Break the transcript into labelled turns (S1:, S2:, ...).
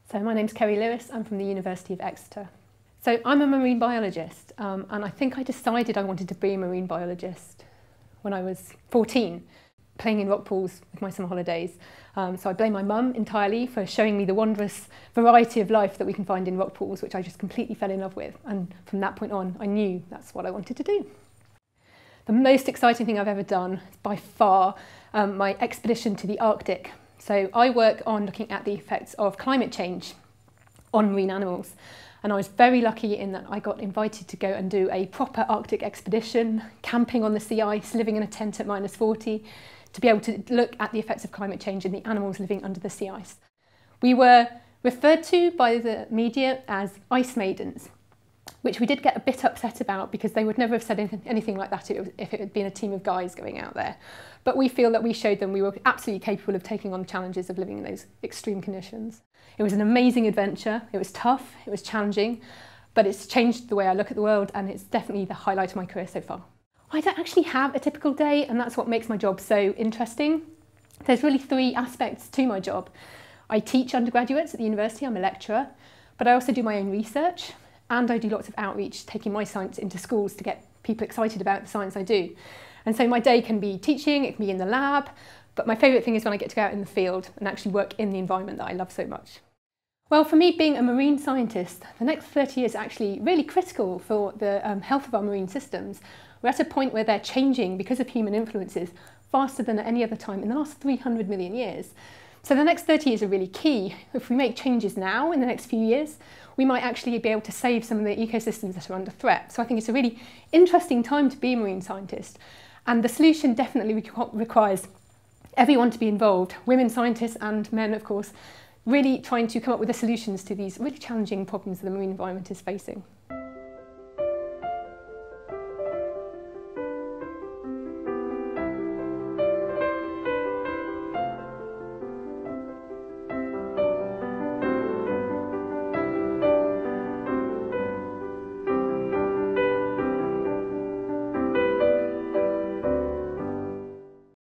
S1: So my name's Ceri Lewis, I'm from the University of Exeter. So I'm a marine biologist and I think I decided I wanted to be a marine biologist when I was 14, playing in rock pools with my summer holidays. So I blame my mum entirely for showing me the wondrous variety of life that we can find in rock pools, which I just completely fell in love with. And from that point on, I knew that's what I wanted to do. The most exciting thing I've ever done is by far my expedition to the Arctic. So I work on looking at the effects of climate change on marine animals. And I was very lucky in that I got invited to go and do a proper Arctic expedition, camping on the sea ice, living in a tent at -40, to be able to look at the effects of climate change in the animals living under the sea ice. We were referred to by the media as ice maidens, which we did get a bit upset about because they would never have said anything like that if it had been a team of guys going out there. But we feel that we showed them we were absolutely capable of taking on the challenges of living in those extreme conditions. It was an amazing adventure. It was tough, it was challenging, but it's changed the way I look at the world, and it's definitely the highlight of my career so far. I don't actually have a typical day, and that's what makes my job so interesting. There's really three aspects to my job. I teach undergraduates at the university, I'm a lecturer, but I also do my own research, and I do lots of outreach, taking my science into schools to get people excited about the science I do. And so my day can be teaching, it can be in the lab, but my favourite thing is when I get to go out in the field and actually work in the environment that I love so much. Well, for me, being a marine scientist, the next 30 years is actually really critical for the health of our marine systems. We're at a point where they're changing because of human influences faster than at any other time in the last 300 million years. So the next 30 years are really key. If we make changes now in the next few years, we might actually be able to save some of the ecosystems that are under threat. So I think it's a really interesting time to be a marine scientist. And the solution definitely requires everyone to be involved, women scientists and men, of course, really trying to come up with the solutions to these really challenging problems that the marine environment is facing.